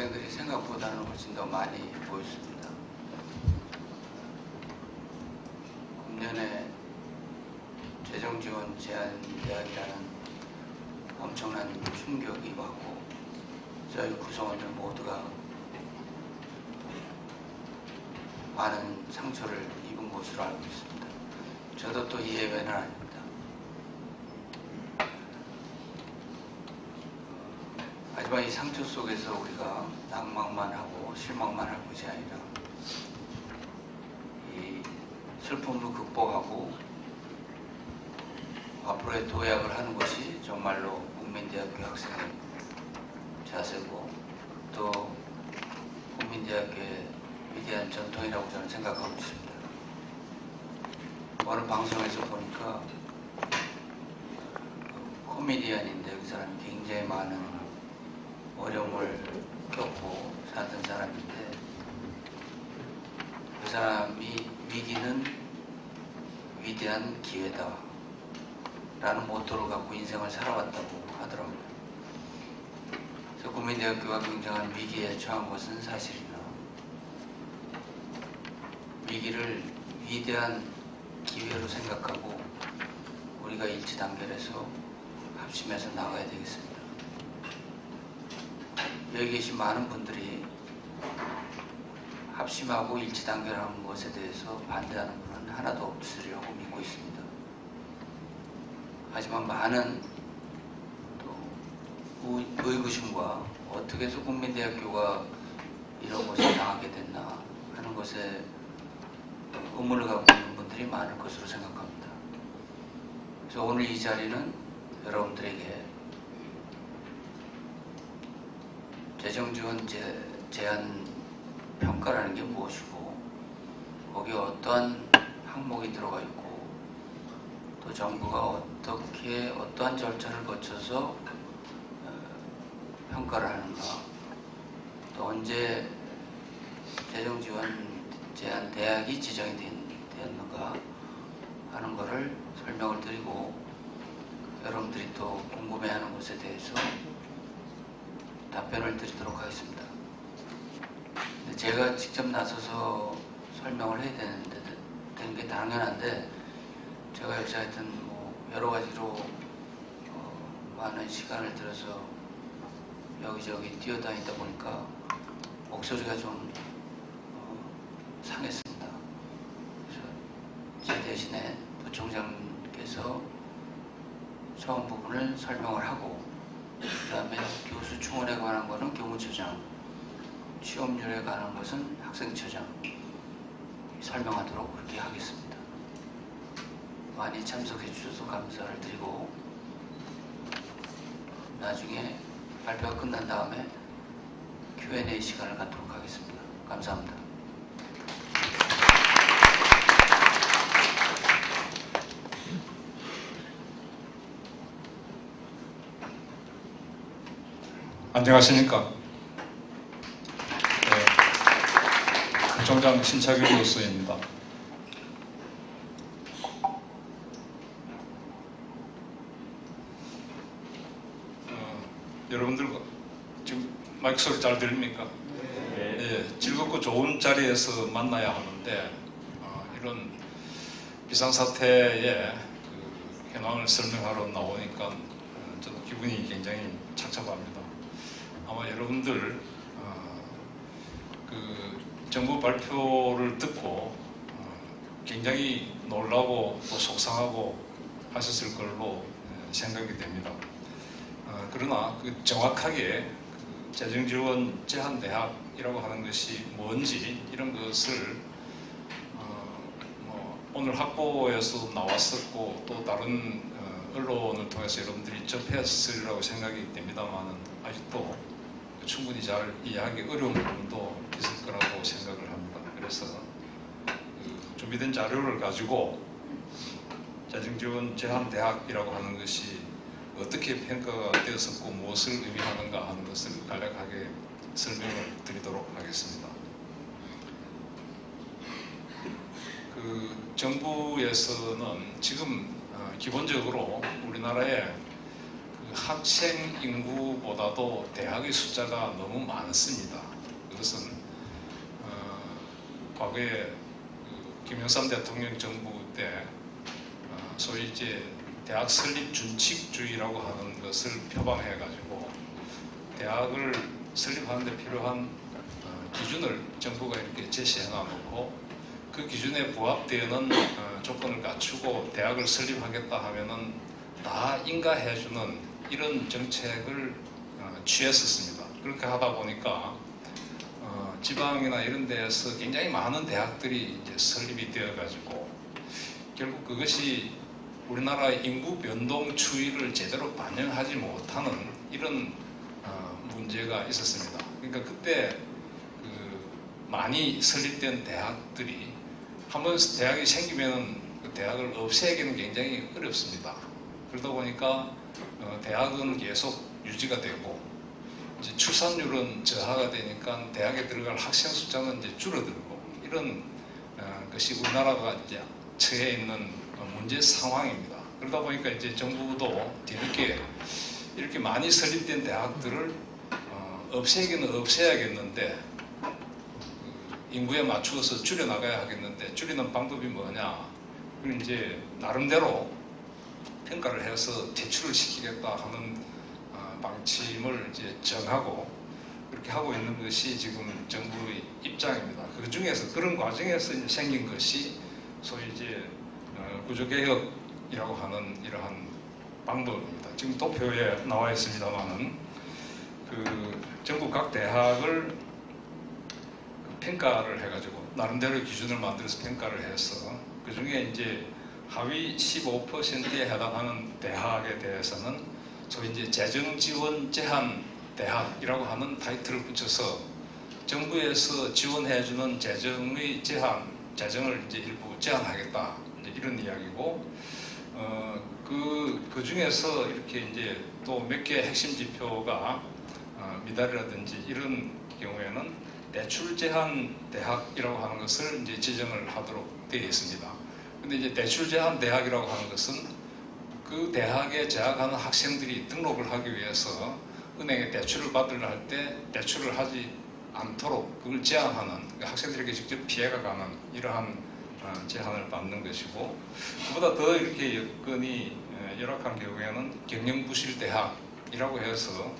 학생들이 생각보다는 훨씬 더 많이 보였습니다. 금년에 재정지원 제한대학이라는 엄청난 충격이 왔고 저희 구성원들 모두가 많은 상처를 입은 것으로 알고 있습니다. 저도 또 예외는 아닙니다. 하지만 이 상처 속에서 우리가 낙망만 하고 실망만 할 것이 아니라 이 슬픔을 극복하고 앞으로의 도약을 하는 것이 정말로 국민대학교 학생의 자세고 또 국민대학교의 위대한 전통이라고 저는 생각하고 있습니다. 어느 방송에서 보니까 코미디언인데 그 사람이 굉장히 많은 어려움을 겪고 살던 사람인데 그 사람이 위기는 위대한 기회다 라는 모토를 갖고 인생을 살아왔다고 하더라고요. 그래서 국민대학교가 굉장한 위기에 처한 것은 사실이나 위기를 위대한 기회로 생각하고 우리가 일치단결해서 합심해서 나가야 되겠습니다. 여기 계신 많은 분들이 합심하고 일치단결하는 것에 대해서 반대하는 분은 하나도 없으리라고 믿고 있습니다. 하지만 많은 또 의구심과 어떻게 해서 국민대학교가 이런 것을 당하게 됐나 하는 것에 의문을 갖고 있는 분들이 많을 것으로 생각합니다. 그래서 오늘 이 자리는 여러분들에게 재정지원 제한 평가라는 게 무엇이고 거기에 어떠한 항목이 들어가 있고 또 정부가 어떠한 절차를 거쳐서 평가를 하는가 또 언제 재정지원 제한 대학이 지정이 되었는가 하는 것을 설명을 드리고 여러분들이 또 궁금해하는 것에 대해서 답변을 드리도록 하겠습니다. 제가 직접 나서서 설명을 해야 되는 게 당연한데 제가 역시 하여튼 여러 가지로 많은 시간을 들여서 여기저기 뛰어다니다 보니까 목소리가 좀 상했습니다. 그래서 제 대신에 부총장님께서 처음 부분을 설명을 하고 그 다음에 교수 충원에 관한 것은 교무처장, 취업률에 관한 것은 학생처장 설명하도록 그렇게 하겠습니다. 많이 참석해 주셔서 감사를 드리고 나중에 발표가 끝난 다음에 Q&A 시간을 갖도록 하겠습니다. 감사합니다. 안녕하십니까. 부총장 신차길 교수입니다. 여러분들 지금 마이크 소리 잘 들립니까? 네. 예, 즐겁고 좋은 자리에서 만나야 하는데 이런 비상사태의 그 현황을 설명하러 나오니까 저도 기분이 굉장히 착잡합니다. 아마 여러분들 그 정부 발표를 듣고 굉장히 놀라고 또 속상하고 하셨을 걸로 생각이 됩니다. 그러나 그 정확하게 그 재정지원 제한대학이라고 하는 것이 뭔지 이런 것을 오늘 학보에서 나왔었고 또 다른 언론을 통해서 여러분들이 접했으리라고 생각이 됩니다만 아직도 충분히 잘 이해하기 어려운 부분도 있을 거라고 생각을 합니다. 그래서 준비된 자료를 가지고 재정지원 제한대학이라고 하는 것이 어떻게 평가가 되었었고 무엇을 의미하는가 하는 것을 간략하게 설명을 드리도록 하겠습니다. 그 정부에서는 지금 기본적으로 우리나라의 그 학생 인구보다도 대학의 숫자가 너무 많습니다. 그것은 과거에 김영삼 대통령 정부 때 소위 이제 대학 설립 준칙주의라고 하는 것을 표방해가지고 대학을 설립하는데 필요한 기준을 정부가 이렇게 제시해 놔놓고 그 기준에 부합되는 조건을 갖추고 대학을 설립하겠다 하면은 다 인가해주는 이런 정책을 취했었습니다. 그렇게 하다 보니까 지방이나 이런 데에서 굉장히 많은 대학들이 이제 설립이 되어가지고 결국 그것이 우리나라의 인구 변동 추이를 제대로 반영하지 못하는 이런 문제가 있었습니다. 그러니까 그때 많이 설립된 대학들이 한번 대학이 생기면 그 대학을 없애기는 굉장히 어렵습니다. 그러다 보니까 대학은 계속 유지가 되고 이제 출산율은 저하가 되니까 대학에 들어갈 학생 숫자는 이제 줄어들고 이런 것이 우리나라가 이제 처해 있는 문제 상황입니다. 그러다 보니까 이제 정부도 뒤늦게 이렇게 많이 설립된 대학들을 없애기는 없애야겠는데 인구에 맞추어서 줄여나가야 하겠는데 줄이는 방법이 뭐냐? 그걸 이제 나름대로 평가를 해서 퇴출을 시키겠다 하는 방침을 이제 정하고 그렇게 하고 있는 것이 지금 정부의 입장입니다. 그 중에서 그런 과정에서 이제 생긴 것이 소위 이제 구조개혁이라고 하는 이러한 방법입니다. 지금 도표에 나와 있습니다만은 그 전국 각 대학을 평가를 해가지고 나름대로 기준을 만들어서 평가를 해서 그 중에 이제 하위 15%에 해당하는 대학에 대해서는 소위 이제 재정 지원 제한 대학이라고 하는 타이틀을 붙여서 정부에서 지원해주는 재정의 재정을 이제 일부 제한하겠다 이제 이런 이야기고 그 중에서 이렇게 이제 또 몇 개 핵심 지표가 미달이라든지 이런 경우에는 대출 제한 대학이라고 하는 것을 이제 지정을 하도록 되어 있습니다. 근데 이제 대출 제한 대학이라고 하는 것은 그 대학에 재학하는 학생들이 등록을 하기 위해서 은행에 대출을 받으려 할 때 대출을 하지 않도록 그걸 제한하는 학생들에게 직접 피해가 가는 이러한 제한을 받는 것이고 그보다 더 이렇게 여건이 열악한 경우에는 경영부실 대학이라고 해서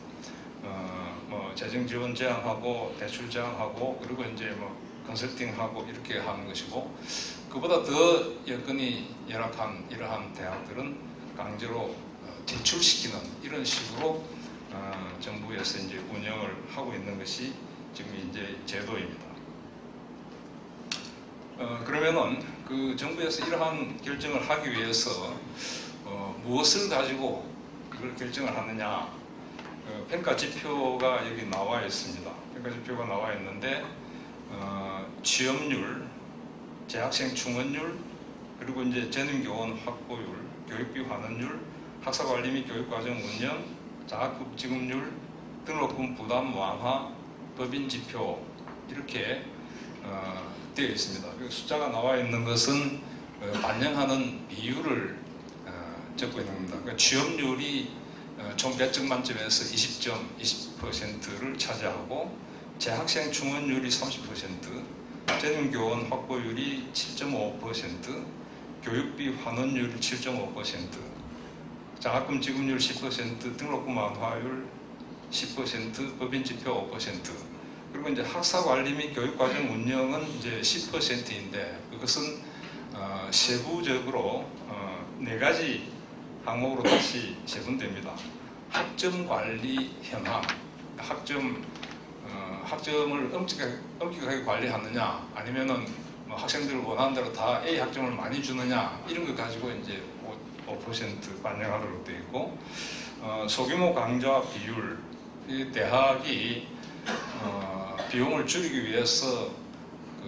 뭐 재정 지원 제한하고 대출 제한하고 그리고 이제 뭐 컨설팅하고 이렇게 하는 것이고 그보다 더 여건이 열악한 이러한 대학들은 강제로 퇴출시키는 이런 식으로 정부에서 이제 운영을 하고 있는 것이 지금 이제 제도입니다. 그러면은 그 정부에서 이러한 결정을 하기 위해서 무엇을 가지고 이걸 결정을 하느냐? 평가 지표가 여기 나와 있습니다. 평가 지표가 나와 있는데 취업률, 재학생 충원율, 그리고 이제 전임교원 확보율, 교육비 환원율, 학사관리 및 교육과정 운영, 장학금 지급률, 등록금 부담 완화, 법인 지표 이렇게 되어 있습니다. 숫자가 나와 있는 것은 반영하는 비율을 적고 있는 겁니다. 그러니까 취업률이 총 100점 만점에서 20%를 차지하고 재학생 충원율이 30%, 전임교원 확보율이 7.5%, 교육비 환원율 7.5%, 장학금 지급률 10%, 등록금 완화율 10%, 법인 지표 5%, 그리고 이제 학사관리 및 교육과정 운영은 이제 10%인데 그것은 세부적으로 4가지 항목으로 다시 세분됩니다. 학점 관리 현황, 학점을 엄격하게 관리하느냐, 아니면은 뭐 학생들 원하는 대로 다 A 학점을 많이 주느냐 이런 거 가지고 이제 5% 반영하도록 되어 있고 소규모 강좌 비율, 이 대학이 비용을 줄이기 위해서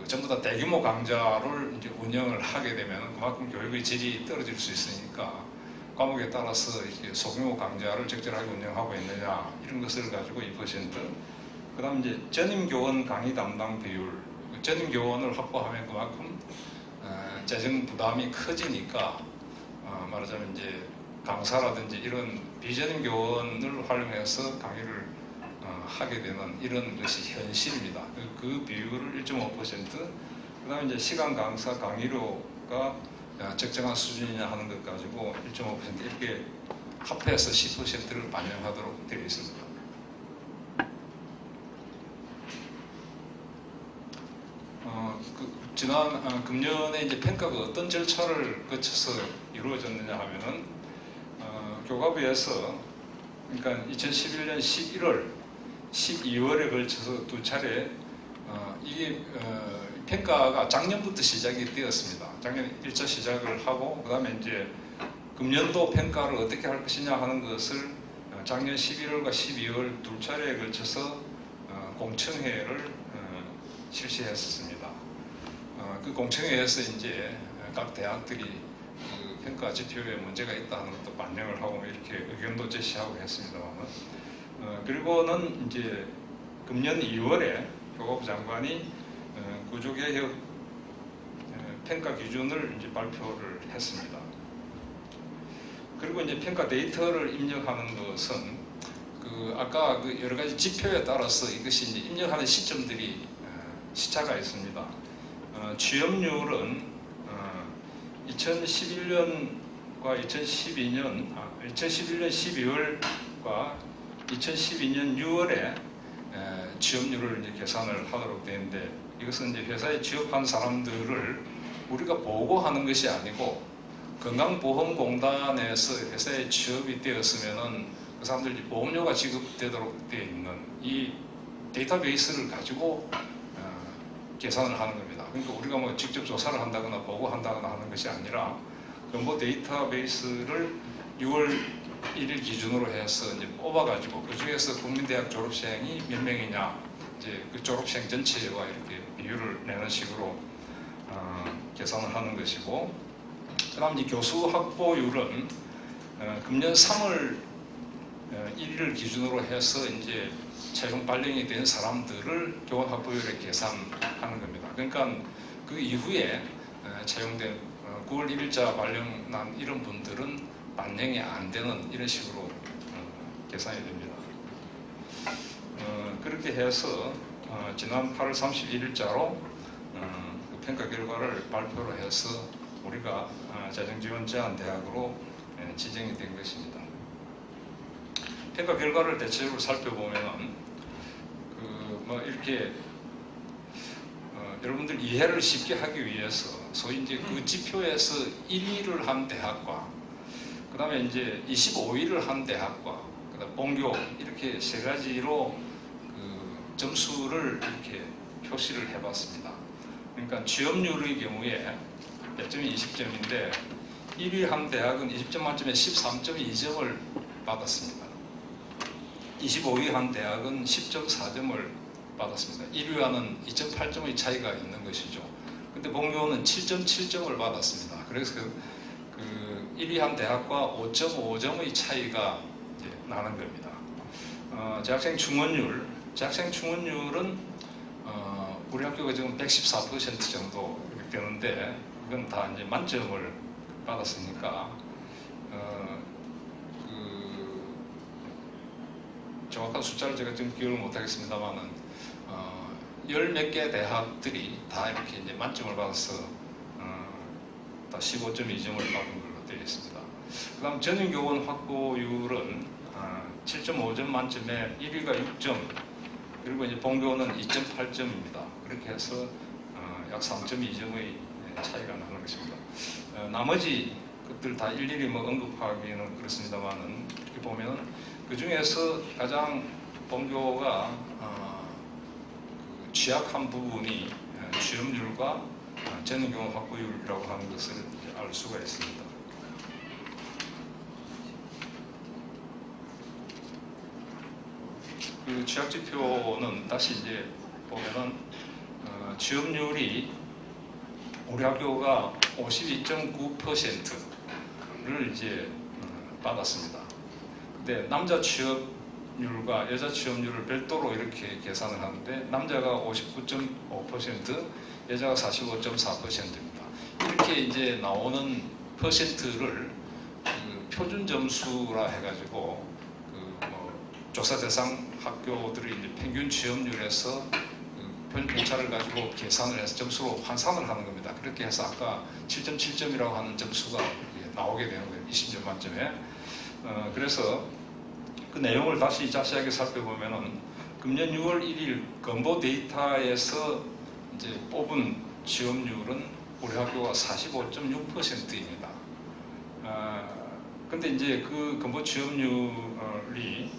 전부 다 대규모 강좌를 이제 운영을 하게 되면 그만큼 교육의 질이 떨어질 수 있으니까 과목에 따라서 이렇게 소규모 강좌를 적절하게 운영하고 있느냐 이런 것을 가지고 2%. 그다음 이제 전임교원 강의 담당 비율, 전임교원을 확보하면 그만큼 재정 부담이 커지니까 말하자면 이제 강사라든지 이런 비전인 교원을 활용해서 강의를 하게 되는 이런 것이 현실입니다. 그 비율을 1.5%, 그 다음에 이제 시간 강사 강의료가 적정한 수준이냐 하는 것 가지고 1.5% 이렇게 합해서 10%를 반영하도록 되어 있습니다. 지난 금년에 이제 평가가 어떤 절차를 거쳐서 이루어졌느냐 하면은 교과부에서 그러니까 2011년 11월, 12월에 걸쳐서 두 차례 이게 평가가 작년부터 시작이 되었습니다. 작년 1차 시작을 하고 그 다음에 이제 금년도 평가를 어떻게 할 것이냐 하는 것을 작년 11월과 12월 두 차례에 걸쳐서 공청회를 실시했습니다. 그 공청회에서 이제 각 대학들이 그 평가 지표에 문제가 있다 하는 것도 반영을 하고 이렇게 의견도 제시하고 했습니다만, 그리고는 이제 금년 2월에 교과부 장관이 구조개혁 평가 기준을 이제 발표를 했습니다. 그리고 이제 평가 데이터를 입력하는 것은 아까 그 여러 가지 지표에 따라서 이것이 이제 입력하는 시점들이 시차가 있습니다. 취업률은 2011년과 2012년 12월과 2012년 6월에 취업률을 이제 계산을 하도록 되는데, 이것은 이제 회사에 취업한 사람들을 우리가 보고하는 것이 아니고 건강보험공단에서 회사에 취업이 되었으면은 그 사람들이 보험료가 지급되도록 되어 있는 이 데이터베이스를 가지고 계산을 하는 겁니다. 그러니까 우리가 뭐 직접 조사를 한다거나 보고한다거나 하는 것이 아니라 정보 데이터베이스를 6월 1일 기준으로 해서 이제 뽑아가지고 그 중에서 국민대학 졸업생이 몇 명이냐, 이제 그 졸업생 전체와 이렇게 비율을 내는 식으로 계산을 하는 것이고, 그다음 이제 교수 확보율은 금년 3월 1일을 기준으로 해서 이제 채용 발령이 된 사람들을 교원 확보율에 계산하는 겁니다. 그러니까 그 이후에 채용된 9월 1일자 발령 난 이런 분들은 반영이 안 되는 이런 식으로 계산이 됩니다. 그렇게 해서 지난 8월 31일자로 그 평가 결과를 발표를 해서 우리가 재정지원 제한 대학으로 지정이 된 것입니다. 평가 결과를 대체적으로 살펴보면은 뭐 이렇게 여러분들 이해를 쉽게 하기 위해서 소위 이제 그 지표에서 1위를 한 대학과 그 다음에 이제 25위를 한 대학과 그다음 본교 이렇게 세 가지로 그 점수를 이렇게 표시를 해봤습니다. 그러니까 취업률의 경우에 몇 점이 20점인데 1위 한 대학은 20점 만점에 13.2점을 받았습니다. 25위 한 대학은 10.4점을 받았습니다. 1위와는 2.8점의 차이가 있는 것이죠. 근데 본교는 7.7점을 받았습니다. 그래서 그 1위 한 대학과 5.5점의 차이가 이제 나는 겁니다. 재학생 충원율은 우리 학교가 지금 114% 정도 되는데 이건 다 이제 만점을 받았으니까 정확한 숫자를 제가 지금 기억을 못하겠습니다만은 10몇 개 대학들이 다 이렇게 이제 만점을 받아서 다 15.2점을 받은 걸로 되어 있습니다. 그 다음 전인교원 확보율은 7.5점 만점에 1위가 6점, 그리고 이제 본교는 2.8점입니다. 그렇게 해서 약 3.2점의 차이가 나는 것입니다. 나머지 것들 다 일일이 뭐 언급하기는 그렇습니다만은 이렇게 보면은 그 중에서 가장 본교가 취약한 부분이 취업률과 전인교원 확보율이라고 하는 것을 알 수가 있습니다. 그 취약지표는 다시 이제 보면은 취업률이 우리 학교가 52.9%를 이제 받았습니다. 근데 남자 취업률과 여자 취업률을 별도로 이렇게 계산을 하는데 남자가 59.5%, 여자가 45.4%입니다. 이렇게 이제 나오는 퍼센트를 그 표준 점수라 해가지고 조사 대상 학교들의 이제 평균 취업률에서 표준 편차를 가지고 계산을 해서 점수로 환산을 하는 겁니다. 그렇게 해서 아까 7.7점이라고 하는 점수가 나오게 되는 거예요. 20점 만점에. 그래서 그 내용을 다시 자세하게 살펴보면은 금년 6월 1일 건보 데이터에서 이제 뽑은 취업률은 우리 학교가 45.6%입니다. 근데 이제 그 건보 취업률이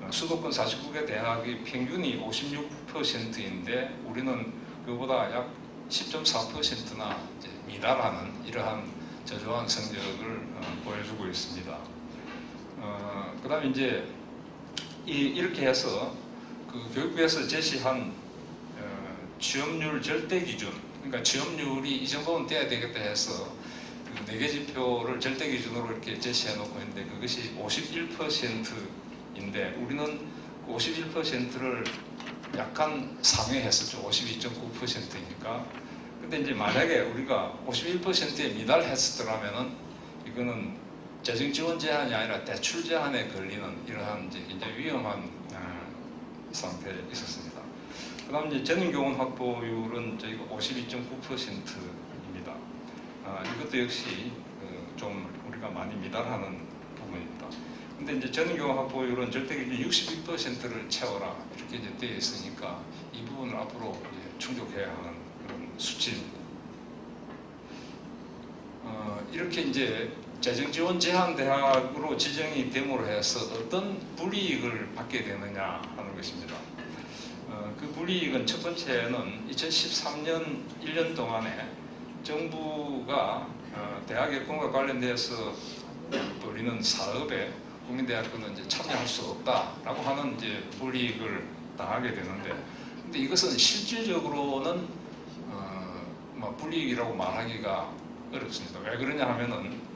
수도권 49개 대학의 평균이 56%인데 우리는 그보다 약 10.4%나 미달하는 이러한 저조한 성적을 보여주고 있습니다. 그 다음에 이제 이렇게 해서 그 교육부에서 제시한 취업률 절대 기준, 그러니까 취업률이 이 정도는 돼야 되겠다 해서 그 4개 지표를 절대 기준으로 이렇게 제시해 놓고 있는데 그것이 51%인데 우리는 그 51%를 약간 상회했었죠. 52.9%니까. 근데 이제 만약에 우리가 51%에 미달했었더라면은 이거는 재정 지원 제한이 아니라 대출 제한에 걸리는 이러한 이제 굉장히 위험한 상태에 있었습니다. 그 다음 이제 전인교원 확보율은 저희가 52.9%입니다. 이것도 역시 좀 우리가 많이 미달하는 부분입니다. 근데 이제 전인교원 확보율은 절대기준 62%를 채워라 이렇게 이제 되어 있으니까 이 부분을 앞으로 충족해야 하는 그런 수치입니다. 이렇게 이제 재정지원 제한 대학으로 지정이 됨으로 해서 어떤 불이익을 받게 되느냐 하는 것입니다. 그 불이익은 첫 번째는 2013년 1년 동안에 정부가 대학 여건과 관련돼서 벌이는 사업에 국민대학교는 이제 참여할 수 없다라고 하는 이제 불이익을 당하게 되는데, 근데 이것은 실질적으로는 불이익이라고 말하기가 어렵습니다. 왜 그러냐 하면은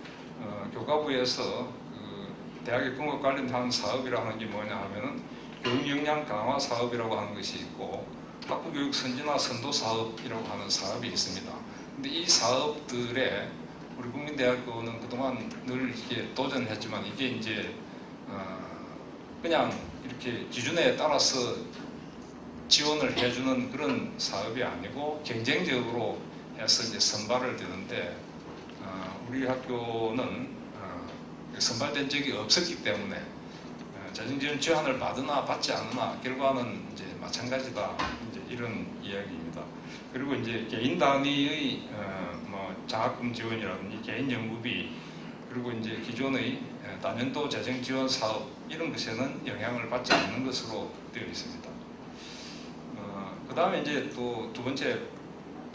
교과부에서 그 대학 여건과 관련한 사업이라는 게 뭐냐 하면은 교육 역량 강화 사업이라고 하는 것이 있고 학부교육 선진화 선도 사업이라고 하는 사업이 있습니다. 근데 이 사업들에 우리 국민대학교는 그동안 늘 이렇게 도전했지만 이게 이제 그냥 이렇게 기준에 따라서 지원을 해주는 그런 사업이 아니고 경쟁적으로 해서 이제 선발을 되는데 우리 학교는 선발된 적이 없었기 때문에 재정지원 제한을 받으나 받지 않으나 결과는 이제 마찬가지다, 이제 이런 이야기입니다. 그리고 이제 개인 단위의 장학금 지원이라든지 개인 연구비, 그리고 이제 기존의 단연도 재정 지원 사업 이런 것에는 영향을 받지 않는 것으로 되어 있습니다. 그 다음에 이제 또 두 번째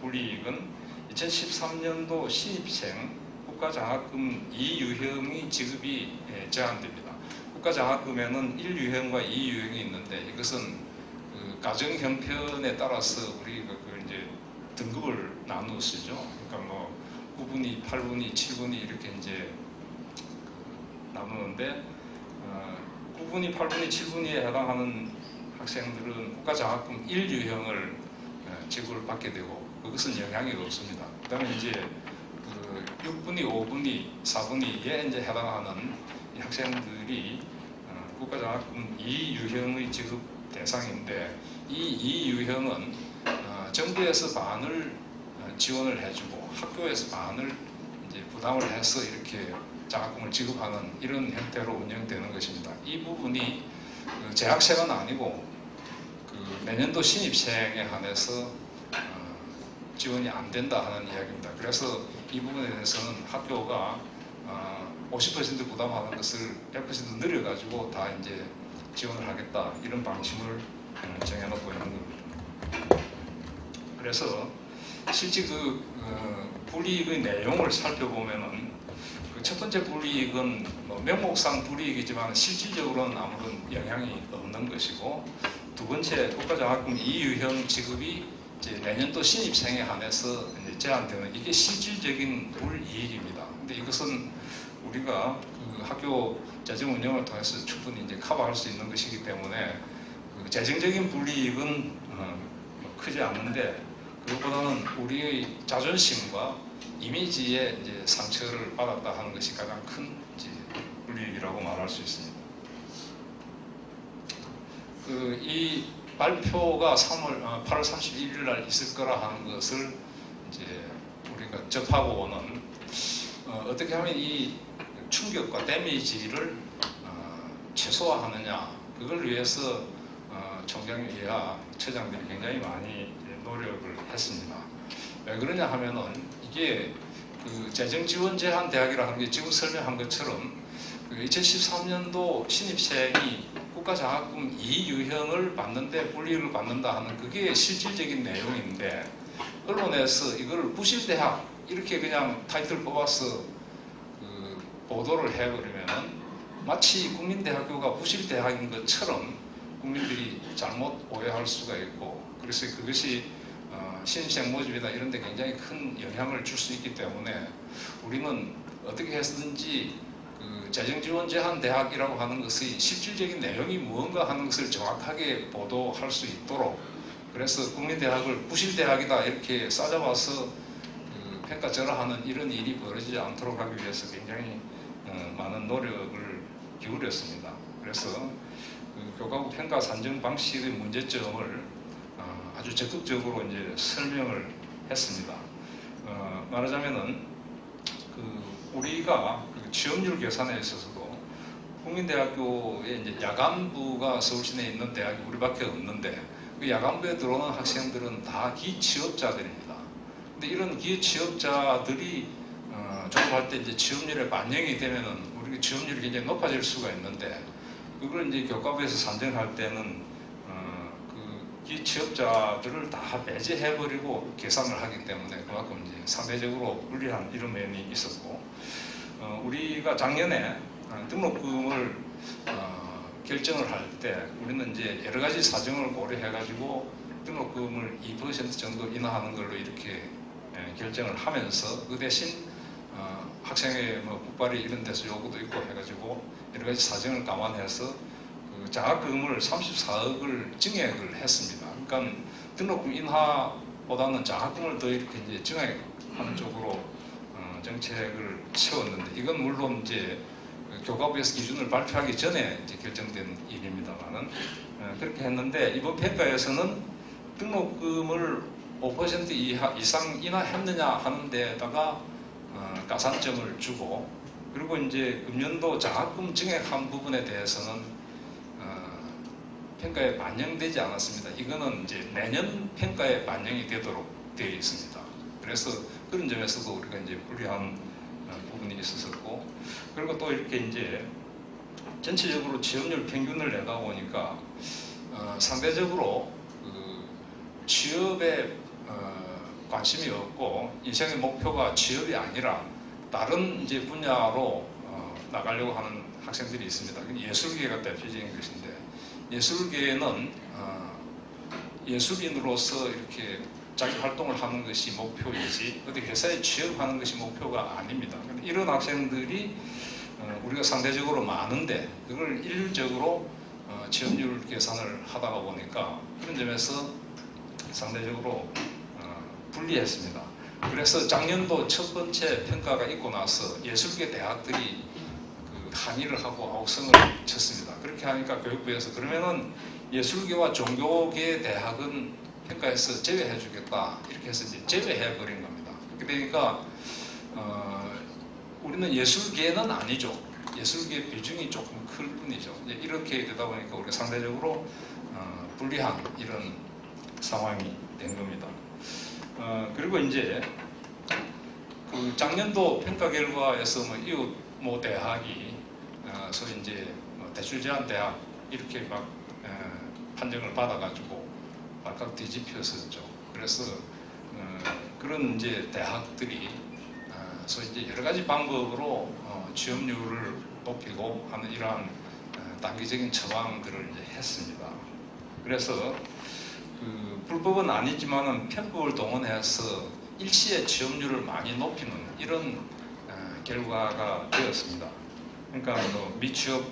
불이익은 2013년도 신입생 국가장학금 2유형의 지급이 제한됩니다. 국가장학금에는 1유형과 2유형이 있는데 이것은 그 가정 형편에 따라서 우리가 그 이제 등급을 나누어 쓰죠. 그러니까 뭐 9분위, 8분위, 7분위 이렇게 이제 나누는데 9분위, 8분위, 7분위에 해당하는 학생들은 국가장학금 1유형을 지급을 받게 되고 그것은 영향이 없습니다. 그 다음에 이제 그 6분위, 5분위, 4분위에 이제 해당하는 이 학생들이 국가장학금 2유형의 지급 대상인데 이 2유형은 정부에서 반을 지원을 해주고 학교에서 반을 이제 부담을 해서 이렇게 장학금을 지급하는 이런 형태로 운영되는 것입니다. 이 부분이 재학생은 아니고 그 내년도 신입생에 한해서 지원이 안 된다 하는 이야기입니다. 그래서 이 부분에 대해서는 학교가 50% 부담하는 것을 100% 늘려가지고 다 이제 지원을 하겠다 이런 방침을 정해놓고 있는 겁니다. 그래서 실제 그 불이익의 내용을 살펴보면은 그 첫 번째 불이익은 뭐 명목상 불이익이지만 실질적으로는 아무런 영향이 없는 것이고, 두 번째 국가장학금 2유형 지급이 이제 내년도 신입생에 한해서 이제 제한되는 이게 실질적인 불이익입니다. 근데 이것은 우리가 그 학교 재정 운영을 통해서 충분히 이제 커버할 수 있는 것이기 때문에 그 재정적인 불이익은 크지 않는데 그것보다는 우리의 자존심과 이미지에 이제 상처를 받았다 하는 것이 가장 큰 이제 불이익이라고 말할 수 있습니다. 이 발표가 8월 31일 날 있을 거라 하는 것을 이제 우리가 접하고는 어떻게 하면 이 충격과 데미지를 최소화하느냐, 그걸 위해서 총장 이하 처장들이 굉장히 많이 노력을 했습니다. 왜 그러냐 하면은 이게 그 재정지원 제한 대학이라 하는 게 지금 설명한 것처럼 2013년도 신입생이 국가장학금 2유형을 받는데 불이익을 받는다 하는 그게 실질적인 내용인데, 언론에서 이걸 부실대학 이렇게 그냥 타이틀 뽑아서 그 보도를 해버리면은 마치 국민대학교가 부실대학인 것처럼 국민들이 잘못 오해할 수가 있고, 그래서 그것이 신입생 모집이나 이런 데 굉장히 큰 영향을 줄 수 있기 때문에 우리는 어떻게 해서든지 그 재정지원 제한 대학이라고 하는 것의 실질적인 내용이 무언가 하는 것을 정확하게 보도할 수 있도록, 그래서 국민대학을 부실대학이다 이렇게 싸잡아서 그 평가절하하는 이런 일이 벌어지지 않도록 하기 위해서 굉장히 많은 노력을 기울였습니다. 그래서 그 교과국 평가 산정 방식의 문제점을 아주 적극적으로 이제 설명을 했습니다. 말하자면은 우리가 그 취업률 계산에 있어서도 국민대학교에 이제 야간부가 서울시 내에 있는 대학이 우리밖에 없는데, 그 야간부에 들어오는 학생들은 다 기취업자들입니다. 근데 이런 기취업자들이 졸업할 때 이제 취업률에 반영이 되면은 우리 취업률이 굉장히 높아질 수가 있는데, 그걸 이제 교과부에서 산정할 때는 기취업자들을 다 배제해버리고 계산을 하기 때문에 그만큼 이제 상대적으로 불리한 이런 면이 있었고, 우리가 작년에 등록금을 결정을 할 때 우리는 이제 여러 가지 사정을 고려해가지고 등록금을 2% 정도 인하하는 걸로 이렇게 결정을 하면서, 그 대신 학생의 뭐 국발이 이런 데서 요구도 있고 해가지고 여러 가지 사정을 감안해서 그 장학금을 34억을 증액을 했습니다. 그러니까 등록금 인하보다는 장학금을 더 이렇게 이제 증액하는 쪽으로 정책을 세웠는데, 이건 물론 이제 교과부에서 기준을 발표하기 전에 이제 결정된 일입니다만은 그렇게 했는데, 이번 평가에서는 등록금을 5% 이상 인하했느냐 하는 데다가 가산점을 주고, 그리고 이제 금년도 장학금 증액한 부분에 대해서는 평가에 반영되지 않았습니다. 이거는 이제 내년 평가에 반영이 되도록 되어 있습니다. 그래서 그런 점에서도 우리가 이제 불리한 부분이 있었고, 그리고 또 이렇게 이제 전체적으로 취업률 평균을 내다 보니까 상대적으로 그 취업에 관심이 없고 인생의 목표가 취업이 아니라 다른 이제 분야로 나가려고 하는 학생들이 있습니다. 예술계가 대표적인 것인데, 예술계는 예술인으로서 이렇게 자기 활동을 하는 것이 목표이지 어디 회사에 취업하는 것이 목표가 아닙니다. 이런 학생들이 우리가 상대적으로 많은데, 그걸 일률적으로 취업률 계산을 하다가 보니까 그런 점에서 상대적으로 불리했습니다. 그래서 작년도 첫 번째 평가가 있고 나서 예술계 대학들이 항의를 하고 아우성을 쳤습니다. 그렇게 하니까 교육부에서 그러면은 예술계와 종교계 대학은 평가에서 제외해 주겠다 이렇게 해서 이제 제외해 버린 겁니다. 그렇게 되니까 우리는 예술계는 아니죠. 예술계 비중이 조금 클 뿐이죠. 이렇게 되다 보니까 우리가 상대적으로 불리한 이런 상황이 된 겁니다. 그리고 이제 그 작년도 평가 결과에서 이웃 모 대학이 소위 이제 대출 제한 대학 이렇게 막 판정을 받아가지고 막각 뒤집혔었죠. 그래서 그런 이제 대학들이 소위 이제 여러 가지 방법으로 취업률을 높이고 하는 이러한 단기적인 처방들을 이제 했습니다. 그래서 그 불법은 아니지만은 편법을 동원해서 일시에 취업률을 많이 높이는 이런 결과가 되었습니다. 그러니까 미취업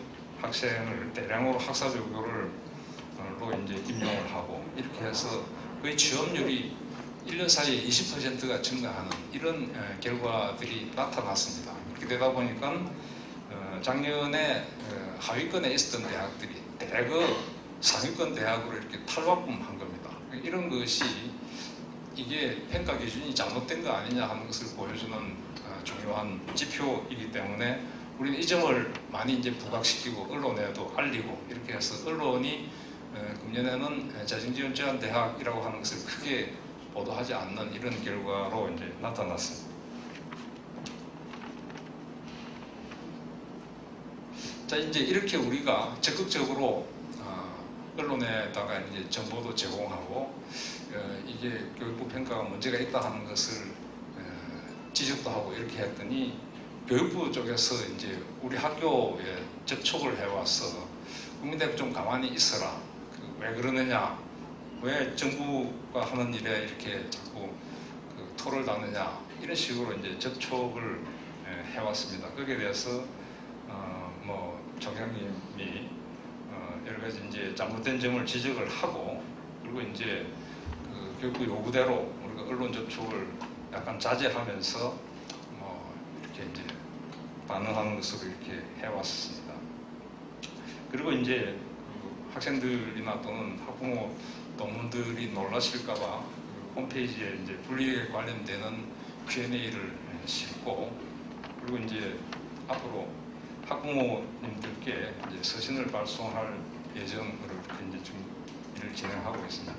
학생을 대량으로 학사조교로 이제 임용을 하고 이렇게 해서 거의 취업률이 1년 사이에 20%가 증가하는 이런 결과들이 나타났습니다. 그렇게 되다 보니까 작년에 하위권에 있었던 대학들이 대거 상위권 대학으로 이렇게 탈바꿈한 겁니다. 이런 것이 이게 평가 기준이 잘못된 거 아니냐 하는 것을 보여주는 중요한 지표이기 때문에 우리는 이 점을 많이 이제 부각시키고 언론에도 알리고 이렇게 해서 언론이 금년에는 재정지원 제한 대학이라고 하는 것을 크게 보도하지 않는 이런 결과로 이제 나타났습니다. 자, 이제 이렇게 우리가 적극적으로 언론에다가 이제 정보도 제공하고 이게 교육부 평가가 문제가 있다 하는 것을 지적도 하고 이렇게 했더니 교육부 쪽에서 이제 우리 학교에 접촉을 해와서 국민들 좀 가만히 있어라. 왜 그러느냐? 왜 정부가 하는 일에 이렇게 자꾸 토를 다느냐? 이런 식으로 이제 접촉을 해왔습니다. 거기에 대해서 뭐 총장님이 여러 가지 이제 잘못된 점을 지적을 하고 그리고 이제 그 교육부 요구대로 우리가 언론 접촉을 약간 자제하면서 뭐 이렇게 이제 반응하는 것으로 이렇게 해왔습니다. 그리고 이제 그 학생들이나 또는 학부모 동문들이 놀라실까봐 그 홈페이지에 이제 분리에 관련되는 Q&A를 싣고 그리고 이제 앞으로 학부모님들께 이제 서신을 발송할 예정으로 이제 준비를 진행하고 있습니다.